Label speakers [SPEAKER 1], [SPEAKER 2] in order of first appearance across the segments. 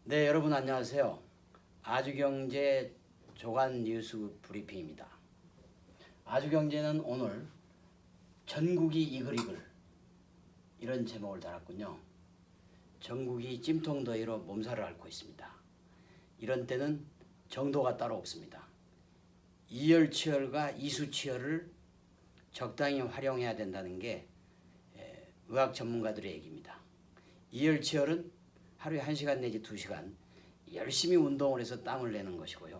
[SPEAKER 1] 네, 여러분 안녕하세요. 아주경제 조간 뉴스 브리핑입니다. 아주경제는 오늘 전국이 이글이글 이런 제목을 달았군요. 전국이 찜통더위로 몸살을 앓고 있습니다. 이런 때는 정도가 따로 없습니다. 이열치열과 이수치열을 적당히 활용해야 된다는 게 의학 전문가들의 얘기입니다. 이열치열은 하루에 1시간 내지 2시간 열심히 운동을 해서 땀을 내는 것이고요.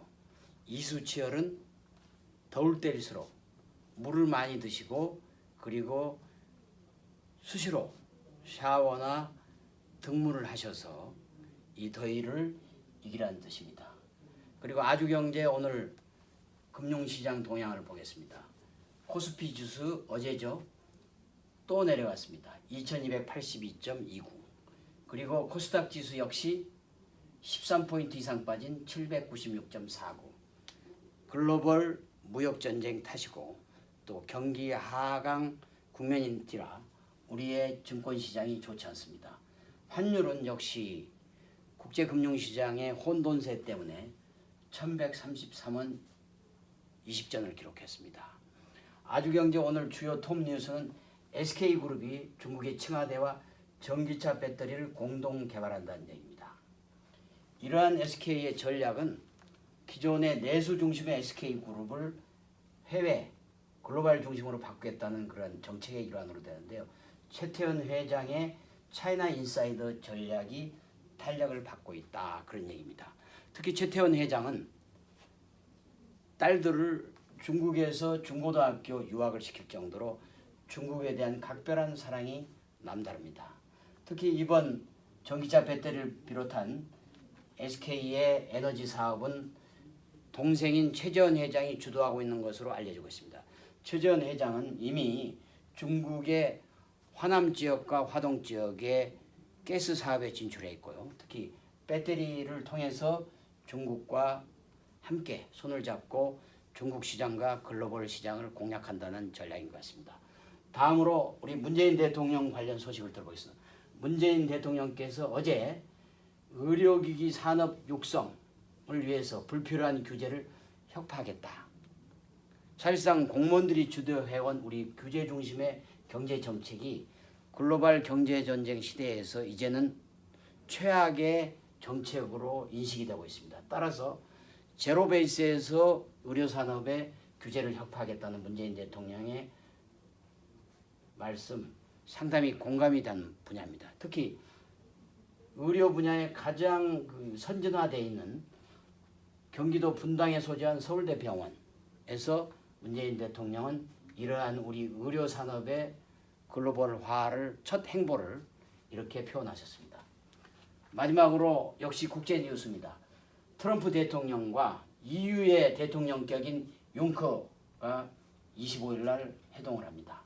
[SPEAKER 1] 이수치열은 더울 때일수록 물을 많이 드시고 그리고 수시로 샤워나 등물을 하셔서 이 더위를 이기라는 뜻입니다. 그리고 아주경제 오늘 금융시장 동향을 보겠습니다. 코스피 지수 어제죠. 또 내려갔습니다. 2282.29. 그리고 코스닥 지수 역시 13포인트 이상 빠진 796.49. 글로벌 무역전쟁 탓이고 또 경기 하강 국면인지라 우리의 증권시장이 좋지 않습니다. 환율은 역시 국제금융시장의 혼돈세 때문에 1133원 20전을 기록했습니다. 아주경제 오늘 주요 톱 뉴스는 SK그룹이 중국의 칭화대와 전기차 배터리를 공동 개발한다는 얘기입니다. 이러한 SK의 전략은 기존의 내수 중심의 SK그룹을 해외 글로벌 중심으로 바꾸겠다는 그런 정책의 일환으로 되는데요. 최태원 회장의 차이나 인사이더 전략이 탄력을 받고 있다 그런 얘기입니다. 특히 최태원 회장은 딸들을 중국에서 중고등학교 유학을 시킬 정도로 중국에 대한 각별한 사랑이 남다릅니다. 특히 이번 전기차 배터리를 비롯한 SK의 에너지 사업은 동생인 최재원 회장이 주도하고 있는 것으로 알려지고 있습니다. 최재원 회장은 이미 중국의 화남 지역과 화동 지역에 가스 사업에 진출해 있고요. 특히 배터리를 통해서 중국과 함께 손을 잡고 중국 시장과 글로벌 시장을 공략한다는 전략인 것 같습니다. 다음으로 우리 문재인 대통령 관련 소식을 들어보겠습니다. 문재인 대통령께서 어제 의료기기 산업 육성을 위해서 불필요한 규제를 혁파하겠다. 사실상 공무원들이 주도해온 우리 규제 중심의 경제 정책이 글로벌 경제 전쟁 시대에서 이제는 최악의 정책으로 인식이 되고 있습니다. 따라서 제로 베이스에서 의료 산업의 규제를 혁파하겠다는 문재인 대통령의 말씀 상당히 공감이 되는 분야입니다. 특히 의료 분야에 가장 선진화되어 있는 경기도 분당에 소재한 서울대병원에서 문재인 대통령은 이러한 우리 의료 산업의 글로벌화를 첫 행보를 이렇게 표현하셨습니다. 마지막으로 역시 국제 뉴스입니다. 트럼프 대통령과 EU의 대통령격인 융커가 25일 날 회동을 합니다.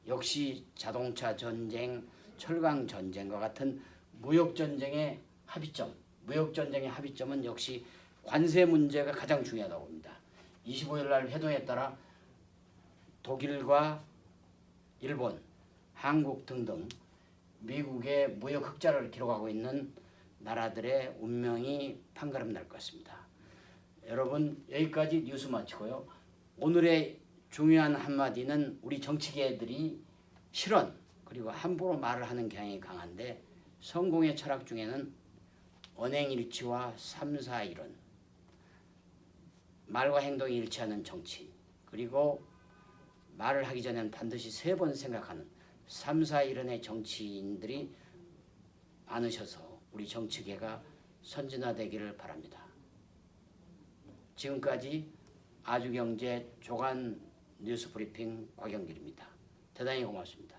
[SPEAKER 1] 역시 자동차 전쟁, 철강 전쟁과 같은 무역 전쟁의 합의점은 역시 관세 문제가 가장 중요하다고 봅니다. 25일 날 회동에 따라 독일과 일본, 한국 등등 미국의 무역 흑자를 기록하고 있는 나라들의 운명이 판가름 날 것 같습니다. 여러분 여기까지 뉴스 마치고요. 오늘의 중요한 한마디는 우리 정치계들이 실언 그리고 함부로 말을 하는 경향이 강한데 성공의 철학 중에는 언행일치와 3, 4, 1원 말과 행동이 일치하는 정치 그리고 말을 하기 전에는 반드시 3번 생각하는 3, 4, 1원의 정치인들이 많으셔서 우리 정치계가 선진화되기를 바랍니다. 지금까지 아주경제 조간 뉴스 브리핑 곽영길입니다. 대단히 고맙습니다.